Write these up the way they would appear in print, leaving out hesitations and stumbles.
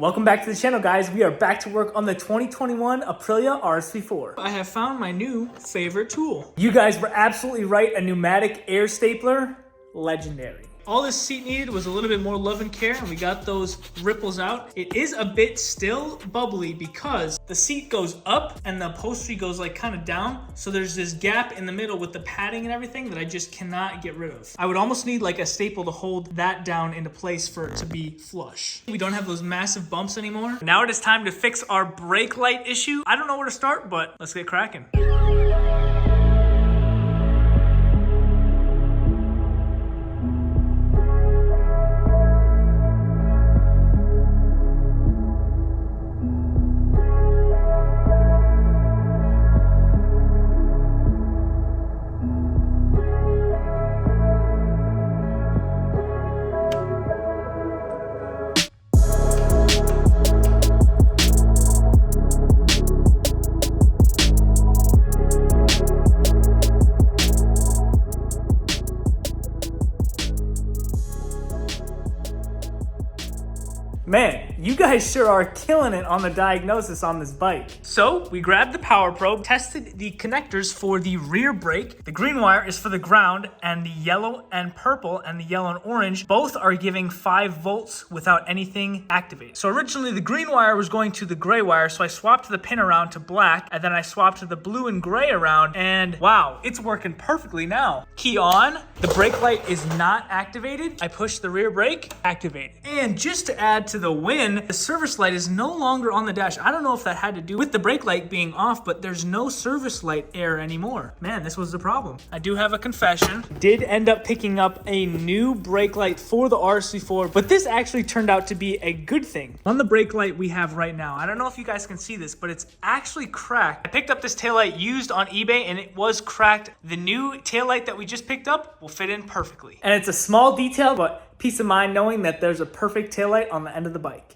Welcome back to the channel, guys. We are back to work on the 2021 Aprilia RSV4. I have found my new favorite tool. You guys were absolutely right. A pneumatic air stapler, legendary. All this seat needed was a little bit more love and care, and we got those ripples out. It is a bit still bubbly because the seat goes up and the upholstery goes like kind of down. So there's this gap in the middle with the padding and everything that I just cannot get rid of. I would almost need like a staple to hold that down into place for it to be flush. We don't have those massive bumps anymore. Now it is time to fix our brake light issue. I don't know where to start, but let's get cracking. Man, you guys sure are killing it on the diagnosis on this bike. So we grabbed the power probe, tested the connectors for the rear brake. The green wire is for the ground, and the yellow and purple and the yellow and orange both are giving 5 volts without anything activated. So originally the green wire was going to the gray wire, so I swapped the pin around to black, and then I swapped the blue and gray around, and wow, it's working perfectly now. Key on, the brake light is not activated. I push the rear brake, activated. And just to add to the win, the service light is no longer on the dash. I don't know if that had to do with the brake light being off, but there's no service light air anymore. Man, this was the problem. I do have a confession. Did end up picking up a new brake light for the RSV4, but this actually turned out to be a good thing. On the brake light we have right now, I don't know if you guys can see this, but it's actually cracked. I picked up this taillight used on eBay and it was cracked. The new taillight that we just picked up will fit in perfectly. And it's a small detail, but peace of mind knowing that there's a perfect taillight on the end of the bike.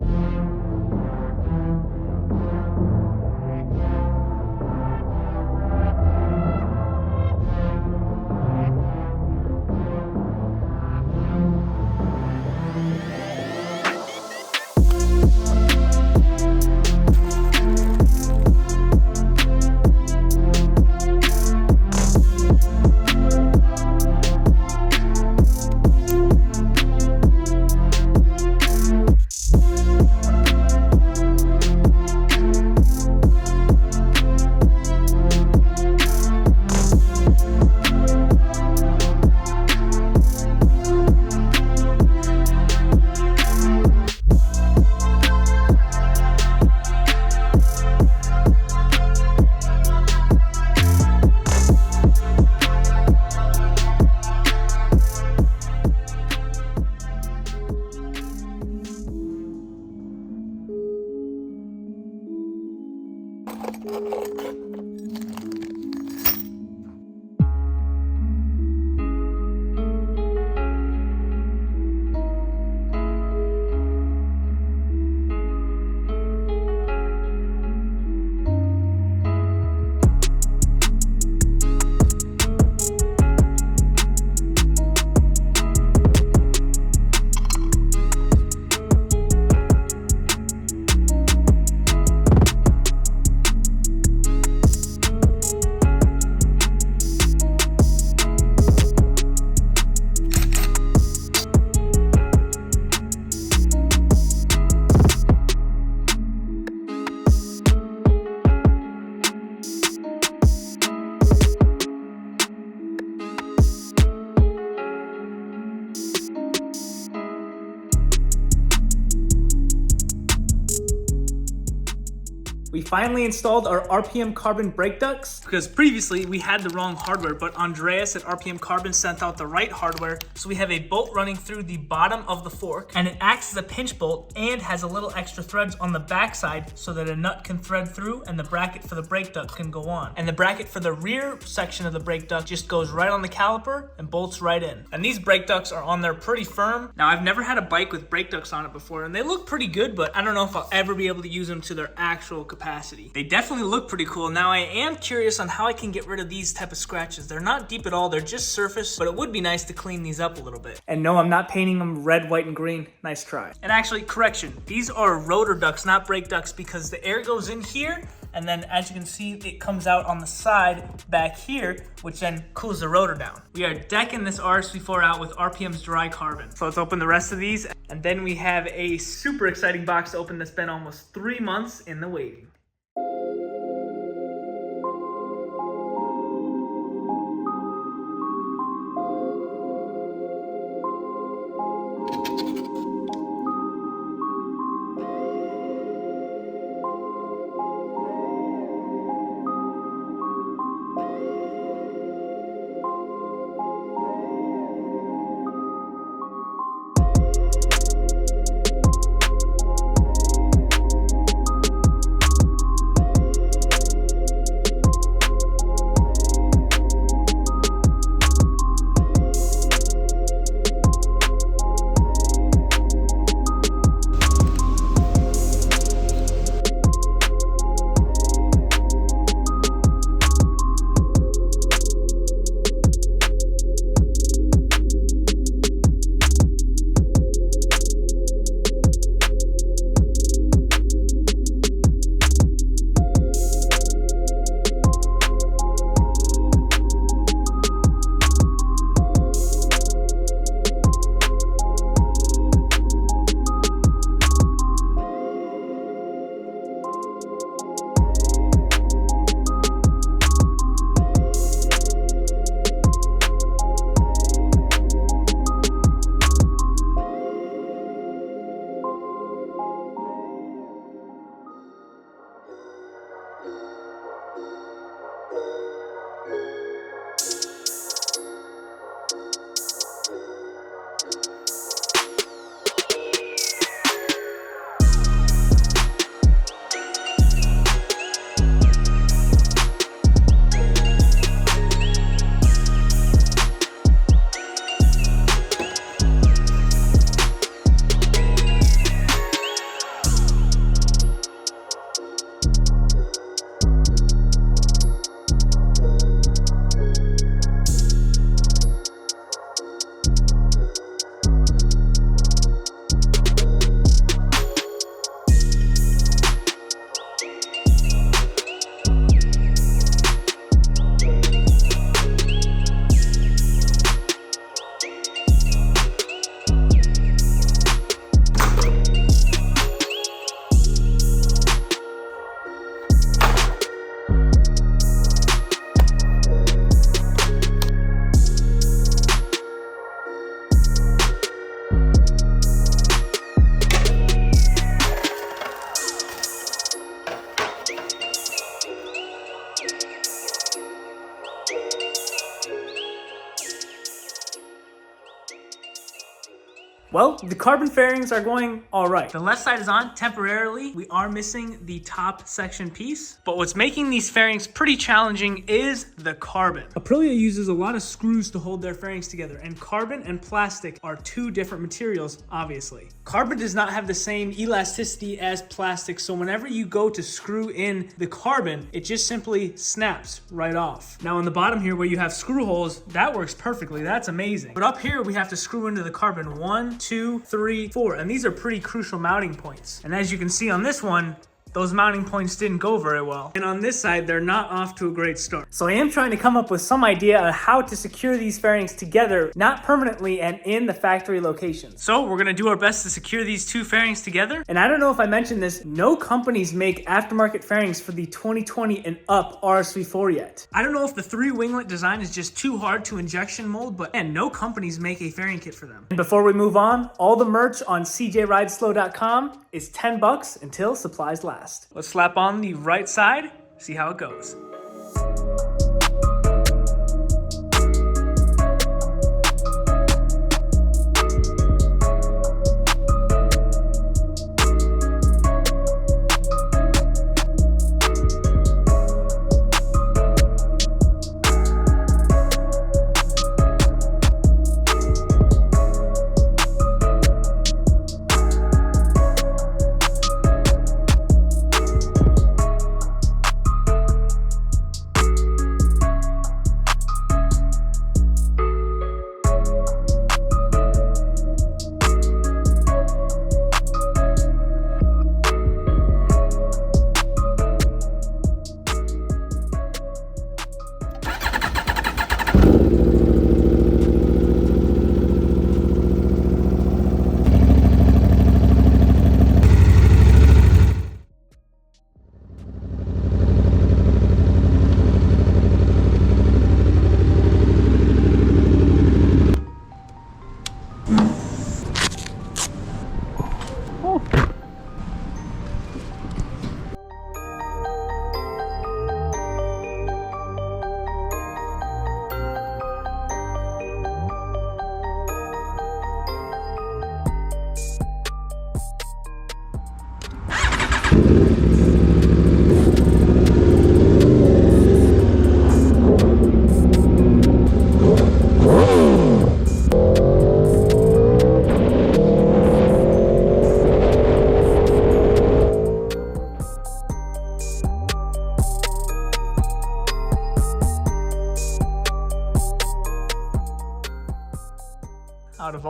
We finally installed our RPM Carbon brake ducts. Because previously we had the wrong hardware, but Andreas at RPM Carbon sent out the right hardware. So we have a bolt running through the bottom of the fork, and it acts as a pinch bolt and has a little extra threads on the backside so that a nut can thread through and the bracket for the brake duct can go on. And the bracket for the rear section of the brake duct just goes right on the caliper and bolts right in. And these brake ducts are on there pretty firm. Now I've never had a bike with brake ducts on it before, and they look pretty good, but I don't know if I'll ever be able to use them to their actual capacity. capacity. They definitely look pretty cool. Now I am curious on how I can get rid of these type of scratches. They're not deep at all, they're just surface, but it would be nice to clean these up a little bit. And no, I'm not painting them red, white, and green. Nice try. And actually, correction, these are rotor ducts, not brake ducts, because the air goes in here, and then as you can see, it comes out on the side back here, which then cools the rotor down. We are decking this RSV4 out with RPM's dry carbon. So let's open the rest of these, and then we have a super exciting box to open that's been almost 3 months in the waiting. Well, the carbon fairings are going all right. The left side is on temporarily. We are missing the top section piece, but what's making these fairings pretty challenging is the carbon. Aprilia uses a lot of screws to hold their fairings together, and carbon and plastic are two different materials, obviously. Carbon does not have the same elasticity as plastic, so whenever you go to screw in the carbon, it just simply snaps right off. Now on the bottom here where you have screw holes, that works perfectly, that's amazing. But up here we have to screw into the carbon 1, 2, 3, 4, and these are pretty crucial mounting points. And as you can see on this one, those mounting points didn't go very well. And on this side, they're not off to a great start. So I am trying to come up with some idea on how to secure these fairings together, not permanently and in the factory locations. So we're gonna do our best to secure these two fairings together. And I don't know if I mentioned this, no companies make aftermarket fairings for the 2020 and up RSV4 yet. I don't know if the 3 winglet design is just too hard to injection mold, but man, no companies make a fairing kit for them. And before we move on, all the merch on cjrideslow.com is $10 until supplies last. Let's slap on the right side, see how it goes.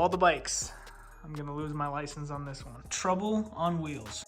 all the bikes, I'm gonna lose my license on this one. Trouble on wheels.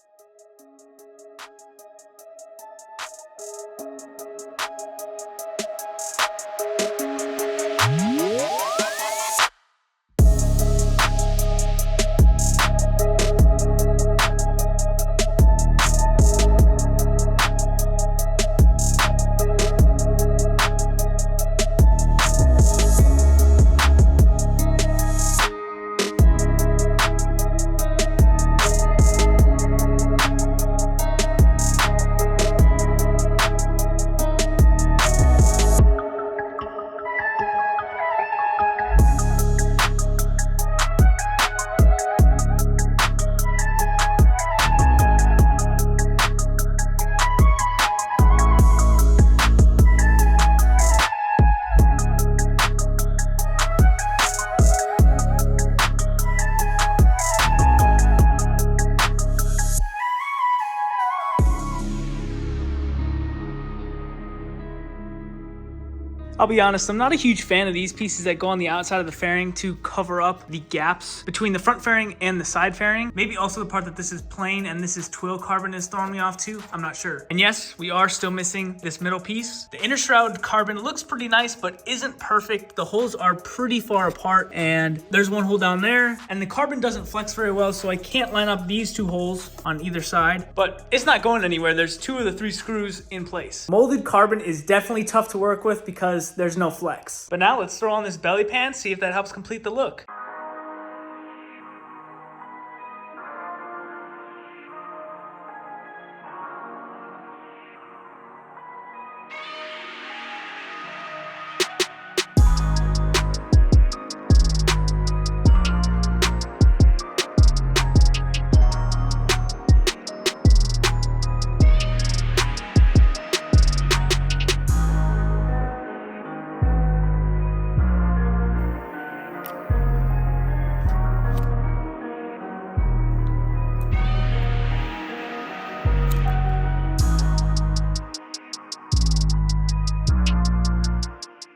I'll be honest, I'm not a huge fan of these pieces that go on the outside of the fairing to cover up the gaps between the front fairing and the side fairing. Maybe also the part that this is plain and this is twill carbon is throwing me off too. I'm not sure. And yes, we are still missing this middle piece. The inner shroud carbon looks pretty nice, but isn't perfect. The holes are pretty far apart and there's one hole down there and the carbon doesn't flex very well, so I can't line up these two holes on either side, but it's not going anywhere. There's 2 of the 3 screws in place. Molded carbon is definitely tough to work with because there's no flex. But now let's throw on this belly pan, see if that helps complete the look.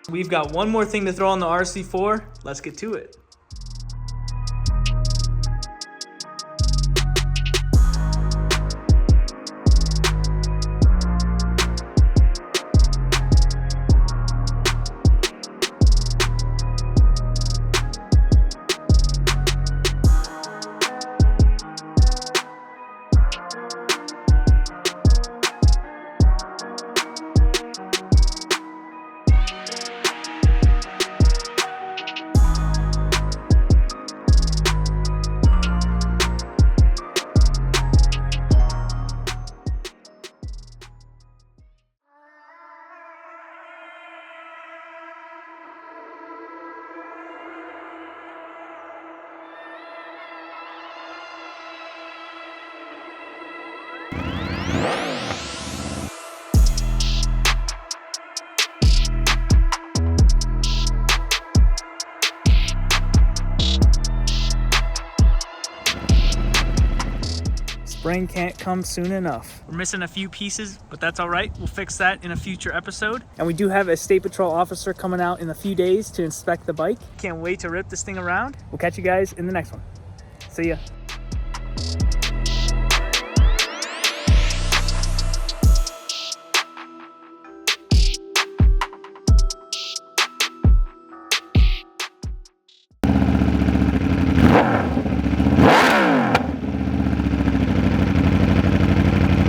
We've got one more thing to throw on the RSV4. Let's get to it. Spring can't come soon enough. We're missing a few pieces, but that's all right. We'll fix that in a future episode. And we do have a state patrol officer coming out in a few days to inspect the bike. Can't wait to rip this thing around. We'll catch you guys in the next one. See ya.